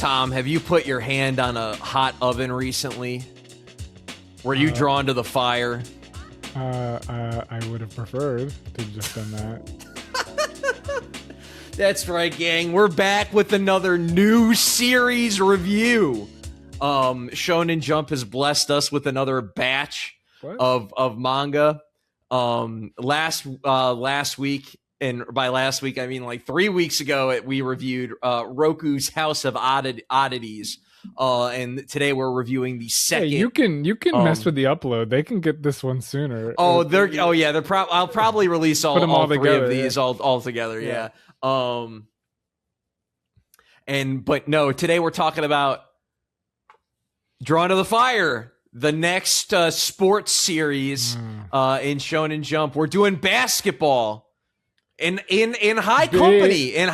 Tom, have you put your hand on a hot oven recently? Were you drawn to the fire? I would have preferred to just done that. That's right, gang. We're back with another new series review. Shonen Jump has blessed us with another batch of manga. Last week, and by last week I mean like 3 weeks ago, we reviewed Roku's House of Oddities. And today we're reviewing the second. Hey, you can mess with the upload. They can get this one sooner. I'll probably release all three together, of these all together. Yeah. But no, today we're talking about Drawn to the Fire, the next sports series in Shonen Jump. We're doing basketball in high company in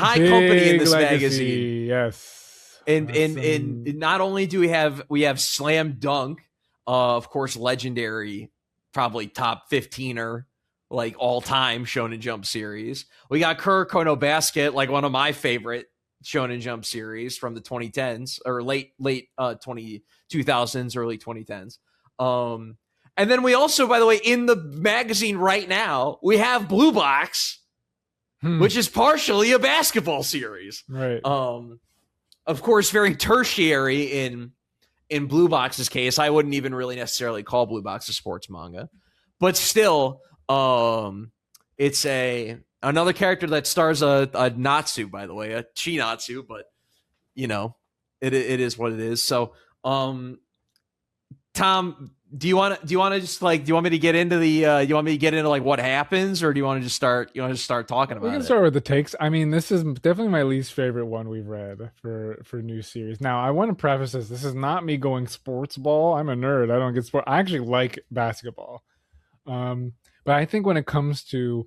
this legacy, magazine. Yes. And not only do we have Slam Dunk, of course, legendary, probably top 15er, like all time Shonen Jump series. We got Kuroko no Basket, like one of my favorite Shonen Jump series from the 2010s or late 2000s, early 2010s. And then we also, by the way, in the magazine right now, we have Blue Box, which is partially a basketball series. Right. Of course, very tertiary in Blue Box's case. I wouldn't even really necessarily call Blue Box a sports manga, but still, it's another character that stars a Natsu, by the way, a Chinatsu, but it is what it is. So, Tom, do you want me to get into like what happens, or do you want to just start talking about it? We can start with the takes. I mean, this is definitely my least favorite one we've read for new series. Now, I want to preface this is not me going sports ball. I'm a nerd. I don't get sport. I actually like basketball. But I think when it comes to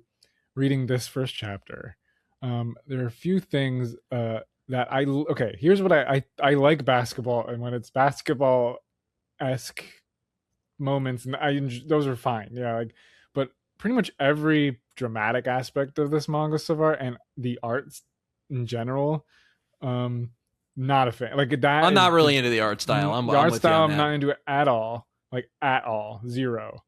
reading this first chapter, there are a few things that here's what I like basketball, and when it's basketball-esque moments, and those are fine, but pretty much every dramatic aspect of this manga so far, and the arts in general, not a fan. Like that, I'm not really into the art style. I'm not into it at all. Like at all, zero.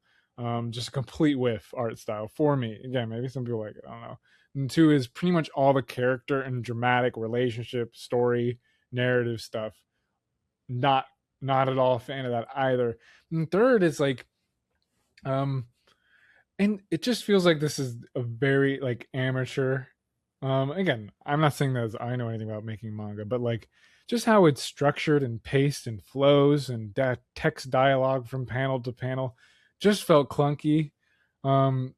Just a complete whiff art style for me. Again, maybe some people like it. I don't know. And 2 is pretty much all the character and dramatic relationship, story, narrative stuff. Not at all a fan of that either. And 3rd is like, and it just feels like this is a very like amateur. Again, I'm not saying that I know anything about making manga, but like just how it's structured and paced and flows and that text dialogue from panel to panel just felt clunky. The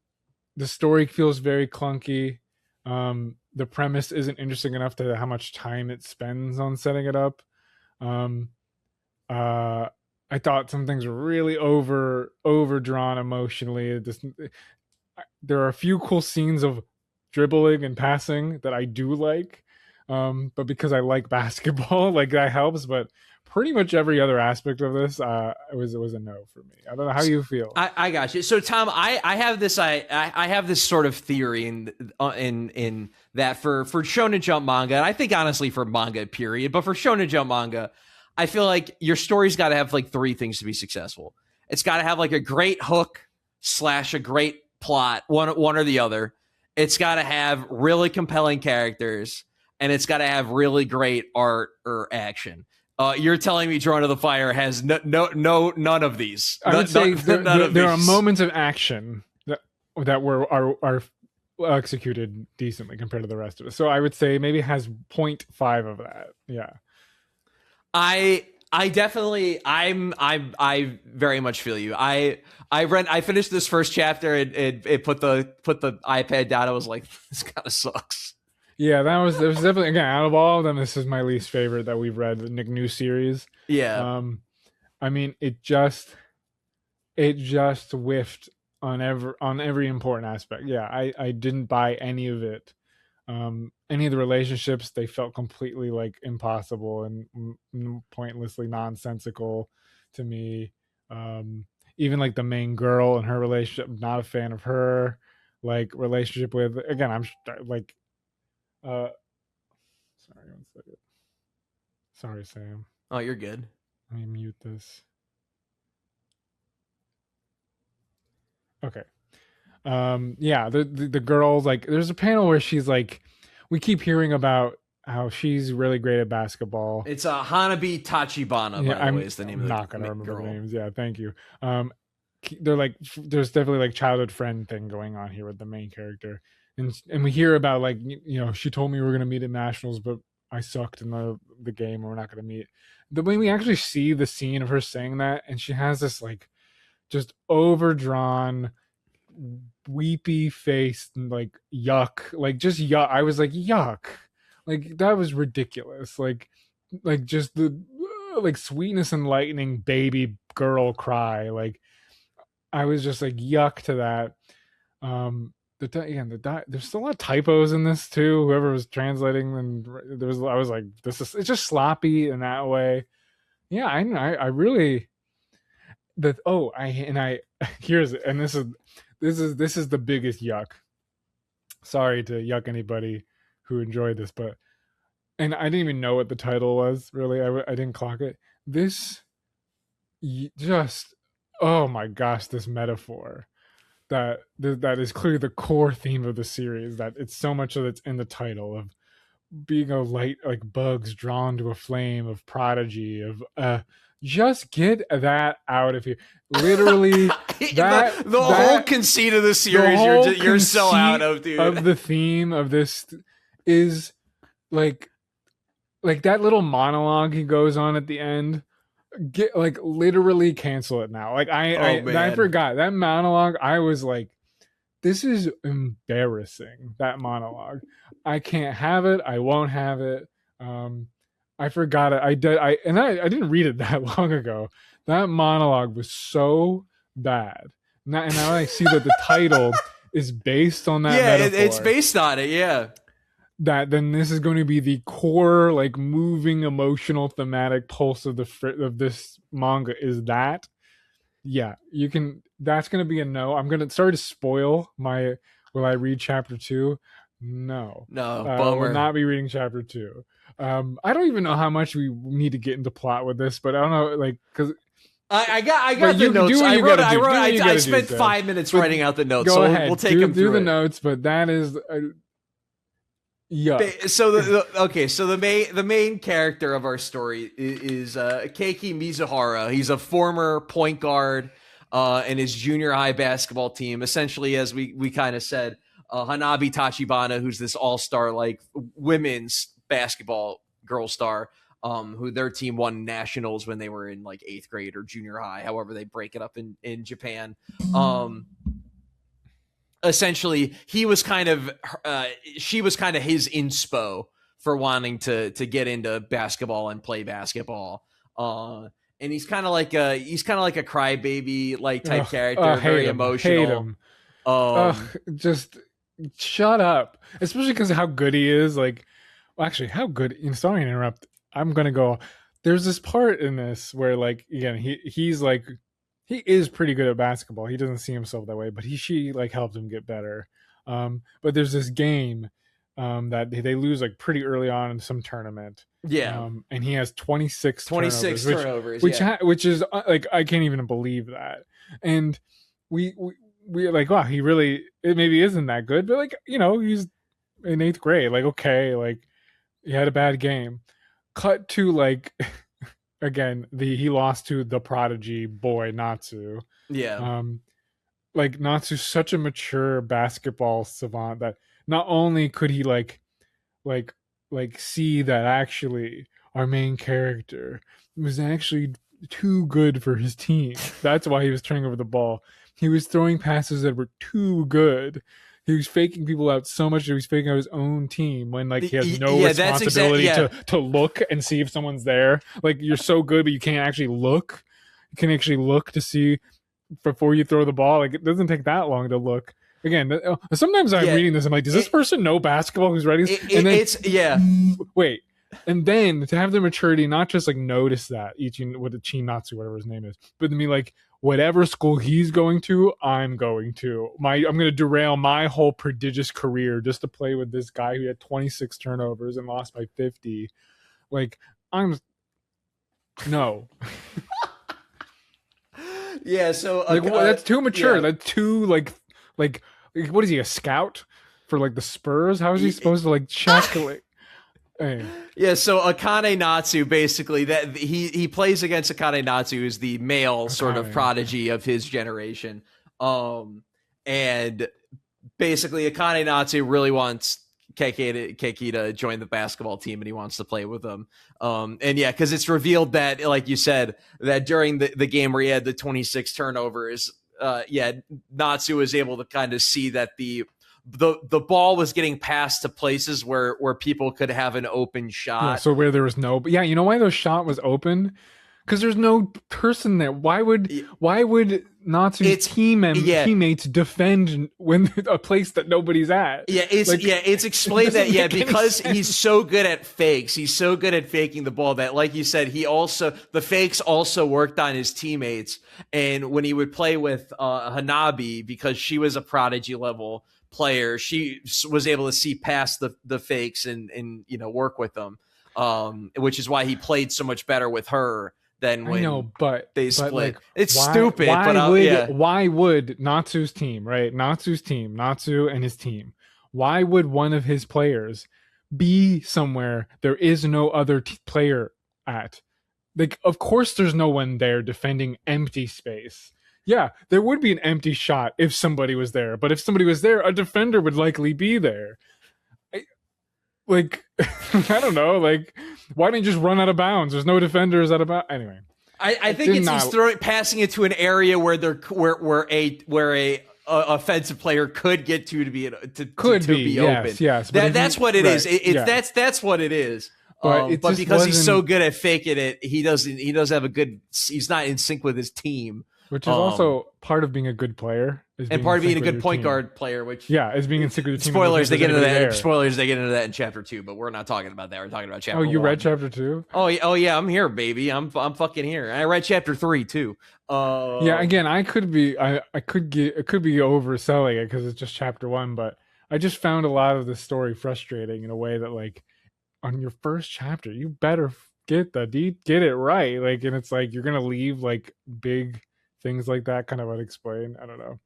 story feels very clunky. The premise isn't interesting enough to how much time it spends on setting it up. I thought some things were really overdrawn emotionally. There are a few cool scenes of dribbling and passing that I do like, but because I like basketball, like that helps. But pretty much every other aspect of this, it was a no for me. I don't know how you feel. I got you. So Tom, I have this I have this sort of theory in that for Shonen Jump manga, and I think honestly for manga period, but for Shonen Jump manga, I feel like your story's got to have like 3 things to be successful. It's got to have like a great hook / a great plot, one or the other. It's got to have really compelling characters, and it's got to have really great art or action. You're telling me Drawn to the Fire has none of these. I would say there are moments of action that are executed decently compared to the rest of it. So I would say maybe it has 0.5 of that. Yeah. I definitely I very much feel you. I finished this first chapter and it put the iPad down. I was like, this kind of sucks. Yeah, there was definitely, again, out of all of them, this is my least favorite that we've read, the Nick New series. Yeah. I mean, it just whiffed on every important aspect. Yeah, I didn't buy any of it. Any of the relationships, they felt completely like impossible and pointlessly nonsensical to me. Even like the main girl and her relationship, not a fan of her. Like relationship with, again, I'm like, sorry, one second. Sorry, Sam. Oh, you're good. Let me mute this. Okay. Yeah, the girls, like, there's a panel where she's like, we keep hearing about how she's really great at basketball. It's Hanabi Tachibana, Yeah, by the way, I'm is the name of not the gonna remember the girl. names. Yeah, thank you. They're like, there's definitely like childhood friend thing going on here with the main character, and we hear about, like, she told me we were gonna meet at nationals, but I sucked in the game, and we're not gonna meet. The way we actually see the scene of her saying that, and she has this like just overdrawn weepy face and like yuck, like just yuck. I was like, yuck, like that was ridiculous. Like just the like sweetness and lightning baby girl cry. Like I was just like yuck to that. There's still a lot of typos in this too. Whoever was translating, and I was like, it's just sloppy in that way. Yeah, I really the oh I here's and this is the biggest yuck. Sorry to yuck anybody who enjoyed this, but and I didn't even know what the title was. Really, I didn't clock it. This just, oh my gosh, this metaphor that is clearly the core theme of the series. That it's so much of it's in the title of being a light, like bugs drawn to a flame, of prodigy, of just get that out of here. Literally, the whole conceit of the series, you're so out of, dude. Of the theme of this is like that little monologue he goes on at the end. Get like literally cancel it now. Like I forgot that monologue. I was like, this is embarrassing. That monologue. I can't have it. I won't have it. I forgot it. I didn't read it that long ago. That monologue was so bad. Now I see that the title is based on that. Yeah, metaphor, it's based on it. Yeah. That then this is going to be the core, like, moving, emotional, thematic pulse of this manga. Is that? Yeah, you can. That's going to be a no. I'm going to sorry to spoil my. Will I read chapter 2? No, bummer. Will not be reading chapter 2. I don't even know how much we need to get into plot with this, but I don't know, like, because I got the notes. I spent 5 minutes writing out the notes. Go ahead. We'll take them through. Do the notes, but that is. Yeah. So the main character of our story is Keiki Mizuhara. He's a former point guard in his junior high basketball team. Essentially, as we kind of said, Hanabi Tachibana, who's this all-star like women's basketball girl star, who their team won nationals when they were in like 8th grade or junior high, however they break it up in Japan. Essentially, she was kind of his inspo for wanting to get into basketball and play basketball. And he's kind of like a crybaby like type character, very emotional. Just shut up. Especially because of how good he is. Like, well, actually, how good. Sorry to interrupt. I'm gonna go. There's this part in this where, like, again, he's like. He is pretty good at basketball. He doesn't see himself that way, but she like helped him get better. But there's this game that they lose like pretty early on in some tournament. Yeah. And he has 26 turnovers, which is like, I can't even believe that. And we're like, wow, he really, it maybe isn't that good, but like, he's in 8th grade. Like, okay, like he had a bad game. Cut to like again, he lost to the prodigy boy Natsu. Yeah. Like Natsu's such a mature basketball savant that not only could he like see that actually our main character was actually too good for his team. That's why he was turning over the ball. He was throwing passes that were too good. He was faking people out so much that he was faking out his own team when like he has no responsibility to look and see if someone's there. Like, you're so good, but you can't actually look. You can actually look to see before you throw the ball. Like, it doesn't take that long to look. Again, sometimes I'm reading this, I'm like, does this person know basketball who's writing this? Wait. And then to have the maturity, not just like notice that with the Chinatsu, whatever his name is, but to me, like, whatever school he's going to, I'm going to. I'm going to derail my whole prodigious career just to play with this guy who had 26 turnovers and lost by 50. Like, No. Yeah, so Like that's too mature. yeah. That's too like what is he, a scout for like the Spurs? How is he supposed to like check like hey. Yeah, so Akane Natsu basically that he plays against Akane Natsu, who's the male sort of Akane, okay. prodigy of his generation. And basically Akane Natsu really wants Keiki to join the basketball team, and he wants to play with them. And yeah, because it's revealed that, like you said, that during the game where he had the 26 turnovers, yeah, Natsu was able to kind of see that the ball was getting passed to places where people could have an open Yeah, shot. so where there was no, but yeah, you know why the shot was open? Because there's no person there. Why would Natsu's It's yeah, teammates defend when a place that nobody's at? it's It explained doesn't that, yeah, make any because he's sense. so good at fakes. He's so good at faking the ball that, like you said, the fakes also worked on his teammates. And when he would play with Hanabi, because she was a prodigy level player, she was able to see past the fakes and work with them. Which is why he played so much better with her than I know, when they but split. like, It's why stupid, but yeah. why would Natsu's team, right? Natsu's team, Natsu and his team. Why would one of his players be somewhere there is no other player at? Like, of course, there's no one there defending empty space. Yeah, there would be an empty shot if somebody was there, but if somebody was there, a defender would likely be there. Like, I don't know, like, why didn't you just run out of bounds? There's no defenders out of bounds. Anyway, I think did it's he's not. passing it to an area where a offensive player could get to be Could be, be yes, open. yes, but That's what it right, is. yeah, That's what it is. but it But just because he's so wasn't. good at faking it, he doesn't have a good. He's not in sync with his team. Which is Um, also part of being a good player, is and being in part of being sync a with good your point team. guard player, which Yeah, is being in sync with your team and looking if spoilers they there's get into anybody that. there. Spoilers they get into that in chapter 2, but we're not talking about that. We're talking about chapter Oh, you 1. read chapter 2? Oh yeah, I'm here, baby. I'm fucking here. I read chapter 3 too. Yeah, again, I could be it could be overselling it because it's just chapter 1, but I just found a lot of the story frustrating in a way that, like, on your first chapter, you better get it right. Like, and it's like you're gonna leave like big things like that kind of unexplained. I don't know.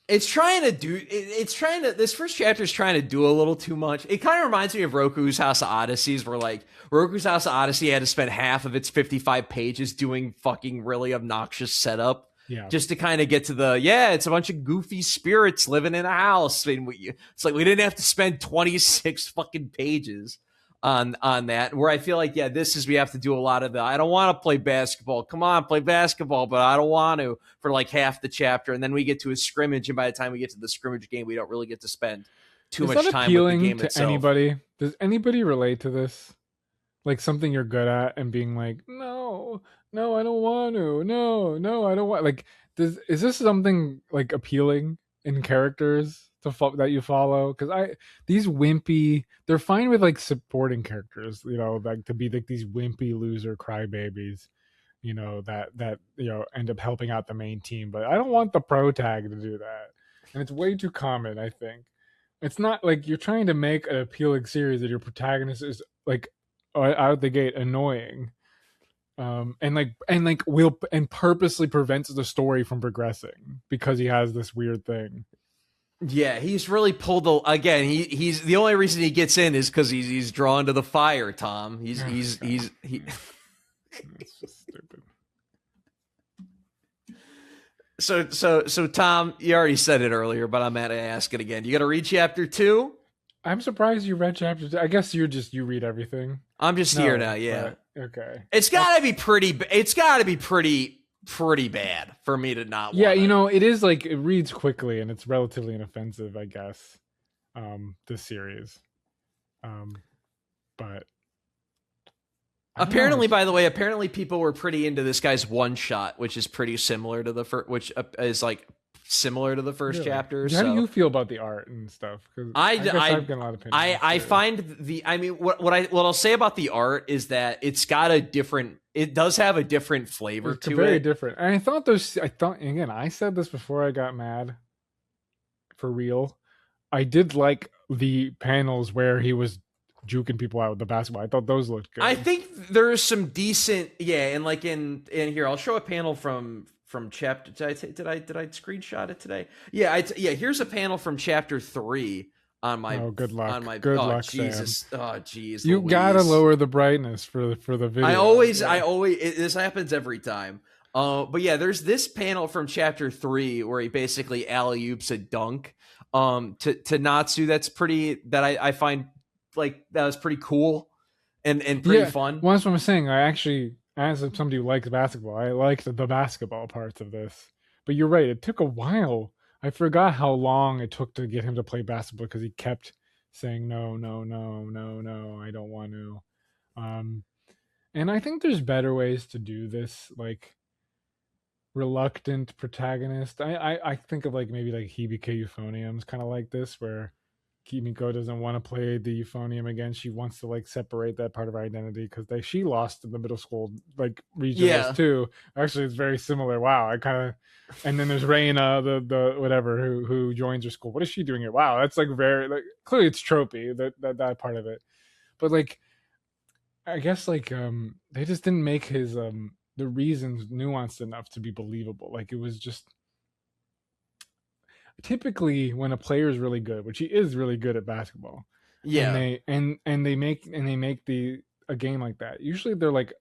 It's trying to do. It's trying to. This first chapter is trying to do a little too much. It kind of reminds me of Roku's House of Odysseys, where like Roku's House of Odyssey had to spend half of its 55 pages doing fucking really obnoxious setup Yeah, just to kind of get to it's a bunch of goofy spirits living in a house. I mean, it's like we didn't have to spend 26 fucking pages on that. Where I feel like, yeah, this is we have to do a lot of the I don't want to play basketball. Come on, play basketball, but I don't want to for like half the chapter, and then we get to a scrimmage, and by the time we get to the scrimmage game, we don't really get to spend too is that much time with the appealing game to itself. anybody? Does anybody relate to this? Like something you're good at and being like, no, no, I don't want to, no, no, I don't want. Like, is this something like appealing in characters that you follow? Because these wimpy, they're fine with like supporting characters, like to be like these wimpy loser crybabies, that end up helping out the main team. But I don't want the pro tag to do that, and it's way too common. I think it's not like you're trying to make an appealing series that your protagonist is like out the gate annoying, and will and purposely prevents the story from progressing because he has this weird thing. Yeah, he's really pulled the again. He's the only reason he gets in is because he's drawn to the fire. Tom, he. It's just stupid. So Tom, you already said it earlier, but I'm gonna ask it again. You got to read chapter 2. I'm surprised you read chapter 2. I guess you read everything. I'm just here now. Yeah, okay. it's got to be pretty. It's got to be pretty bad for me to not. Yeah, wanna. it is like it reads quickly and it's relatively inoffensive, I guess. This series, but apparently, by the way, people were pretty into this guy's one shot, which is pretty similar to the first, which is like similar to the first really? chapter. How do you feel about the art and stuff? Because I've got a lot of opinions. I find I mean, what I'll say about the art is that it does have a different flavor it's to very it. different. And again, I said this before I got mad. For real, I did like the panels where he was juking people out with the basketball. I thought those looked I good. think there's some decent, yeah, and like in here, I'll show a panel from chapter. Did I screenshot it today? Yeah, yeah. Here's a panel from chapter 3 on my Oh, good on luck. my. Good Oh luck, Sam. Jesus! Oh jeez, You gotta Louise. lower the brightness for the video. Yeah. This happens every time. But yeah, there's this panel from chapter 3 where he basically alley oops a dunk, to Natsu. I find like that was pretty cool and pretty Yeah. fun. Well, that's what I'm saying. I actually, as somebody who likes basketball, I liked the basketball parts of this. But you're right. It took a while. I forgot how long it took to get him to play basketball because he kept saying no, no, no, no, no. I don't want to. Um, and I think there's better ways to do this. Like reluctant protagonist. I think of like maybe like Hibike Euphonium's kind of like this, where Kimiko doesn't want to play the euphonium again. She wants to like separate that part of her identity because she lost in the middle school like regionals Yeah. too. Actually, it's very similar. Wow, I kind of. And then there's Reina, the whatever who joins her school. What is she doing here? Wow, that's like very like clearly it's tropey that part of it. But like I guess like they just didn't make his the reasons nuanced enough to be believable. Like it was just typically when a player is really good, which he is really good at basketball, and Yeah. they make the a game like that. Usually they're like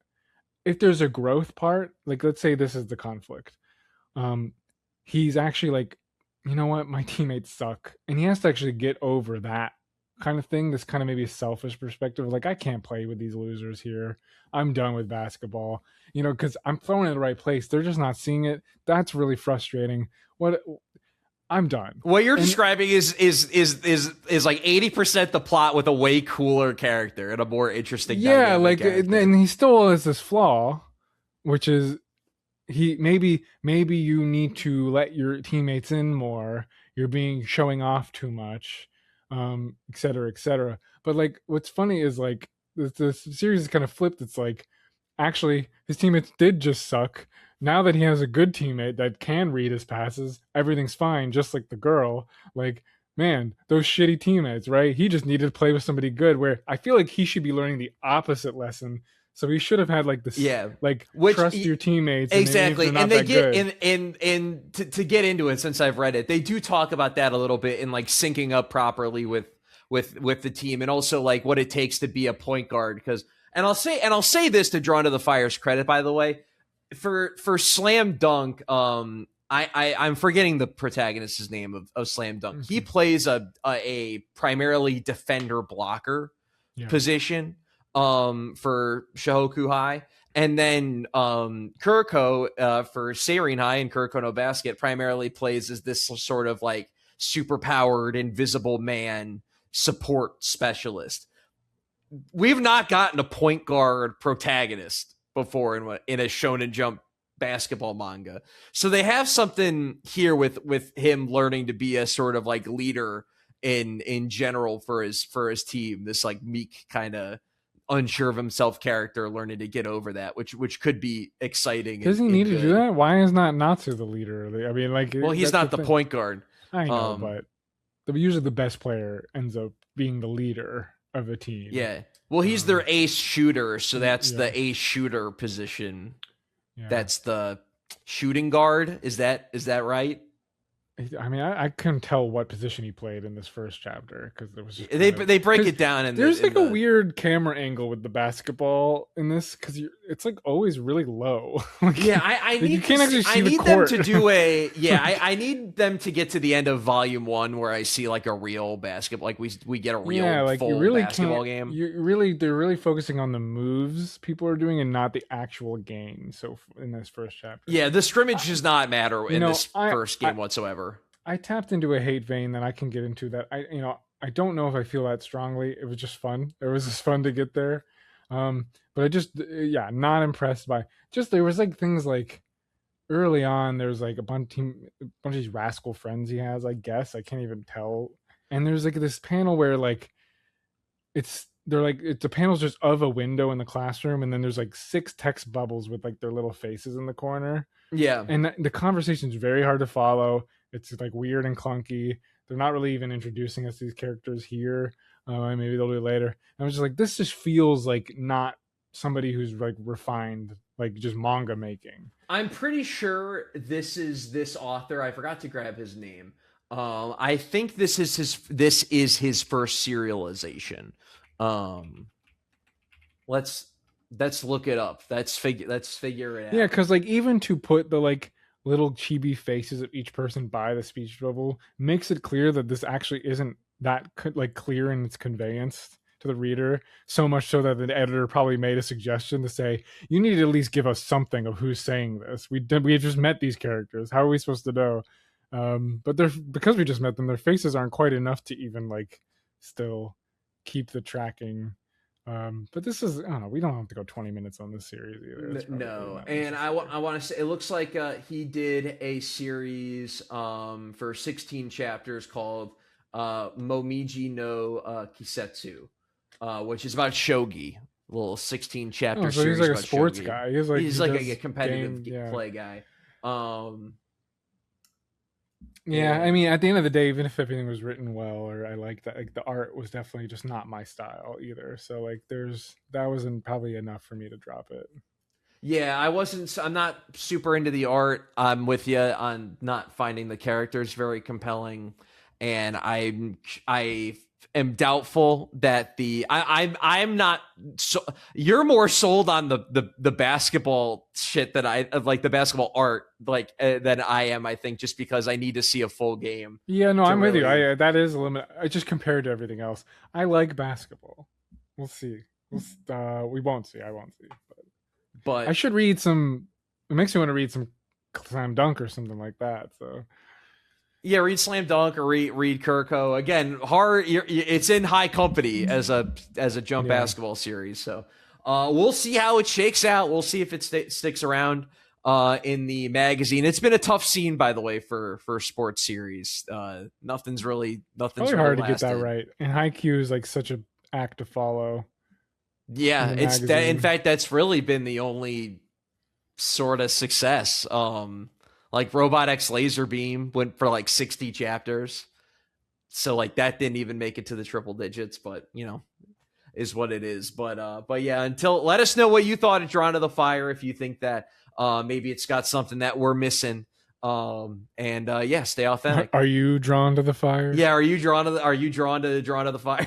if there's a growth part, like let's say this is the conflict. Um he's actually like, you know what, my teammates suck. And he has to actually get over that kind of thing, this kind of maybe selfish perspective, like I can't play with these losers here. I'm done with basketball. You know, because I'm throwing it in the right place. They're just not seeing it. That's really frustrating. What I'm done. What you're And describing is like 80% the plot with a way cooler character and a more interesting yeah, dynamic like character. and he still has this flaw, which is he maybe you need to let your teammates in more. You're being showing off too much, et cetera, et cetera. But like what's funny is like the series is kind of flipped. It's like actually his teammates did just suck. Now that he has a good teammate that can read his passes, everything's fine, just like the girl. Like, man, those shitty teammates, right? He just needed to play with somebody good, where I feel like he should be learning the opposite lesson. So he should have had like this Yeah. like Which trust your teammates, and even if they're exactly. not And they that get good. in to get into it, since I've read it, they do talk about that a little bit in like syncing up properly with the team, and also like what it takes to be a point guard. Because and I'll say this to draw into the Fire's credit, by the way, for Slam Dunk, I'm forgetting the protagonist's name of Slam Dunk. He plays a primarily defender blocker Yeah. position for Shohoku High. And then Kuroko for Seirin High and Kuroko no Basket primarily plays as this sort of like super powered invisible man support specialist. We've not gotten a point guard protagonist before in a Shonen Jump basketball manga, so they have something here with him learning to be a sort of like leader in general for his team. This like meek kind of unsure of himself character learning to get over that, which could be exciting Does he and need to do good. that? Why is not Natsu the leader? I mean, like Well, he's that's the not the thing. point guard. I know, Um, but usually the best player ends up being the leader of a team. yeah. Well, he's their ace shooter, so that's Yeah, the ace shooter position. yeah. That's the shooting guard. Is that right? I mean, I couldn't tell what position he played in this first chapter because there was just They kind of they break because it down in there's the in like a the weird camera angle with the basketball in this because it's like always really low. Like, yeah. I like, you need can't actually I see the need them court. to do a yeah. Like, I need them to get to the end of volume 1 where I see like a real basketball, like we get a yeah, real like you full really basketball can't. game. They're really focusing on the moves people are doing and not the actual game. So in this first chapter, Yeah, the scrimmage does not matter you in know, this first game whatsoever. I tapped into a hate vein that I can get into that I don't know if I feel that strongly. It was just fun. It was just fun to get there. But I just yeah, not impressed by just there was like things like early on there's like a bunch of these rascal friends he has, I guess. I can't even tell. And there's like this panel where like it's the panels just of a window in the classroom and then there's like six text bubbles with like their little faces in the corner Yeah. and the conversation is very hard to follow. It's like weird and clunky. They're not really even introducing us to these characters here. Maybe they'll do it later. I was just like, this just feels like not somebody who's like refined, like just manga making. I'm pretty sure this is this author. I forgot to grab his name. I think this is his first serialization. Um, let's let's look it up. Let's figure it Yeah, out. because like even to put the like little chibi faces of each person by the speech bubble makes it clear that this actually isn't that like clear in its conveyance to the reader. So much so that the editor probably made a suggestion to say, "You need to at least give us something of who's saying this. We just met these characters. How are we supposed to know?" But they're because we just met them, their faces aren't quite enough to even like still keep the tracking. But this is I don't know. We don't have to go 20 minutes on this series either. It's probably No, not and necessary. I want to say it looks like he did a series for 16 chapters called Momiji no Kisetsu, which is about shogi. A little 16 Oh, chapter so he's series like a about sports shogi. guy. He's like He's he like a does competitive game. Yeah, play guy. Um, yeah. I and mean, at the end of the day, even if everything was written well or I like that, like the art was definitely just not my style either. So like, there's that wasn't probably enough for me to drop it. yeah, I'm not super into the art. I'm with you on not finding the characters very compelling, and I am doubtful that I'm not. So you're more sold on the basketball shit that I like the basketball art than I am. I think just because I need to see a full game Yeah, no, to I'm with you. really. I that is a limit. I just compared to everything else. I like basketball. We'll see. We won't see. I won't see. But I But should read some. It makes me want to read some slam dunk or something like that. So yeah, read Slam Dunk or read Kuroko again. Hard, it's in high company as a jump yeah. basketball series. So we'll see how it shakes out. We'll see if it sticks around in the magazine. It's been a tough scene, by the way, for sports series. It's Nothing's probably really hard to get that lasted. right. And Haikyuu is like such a act to follow in Yeah, the it's that. In magazine. fact, that's really been the only sort of success. Like Robot X Laser Beam went for like 60 chapters. So like that didn't even make it to the triple digits, but is what it is. But yeah, until let us know what you thought of Drawn to the Fire if you think that maybe it's got something that we're missing. And yeah, stay authentic. Are you drawn to the fire? Yeah, are you drawn to the fire?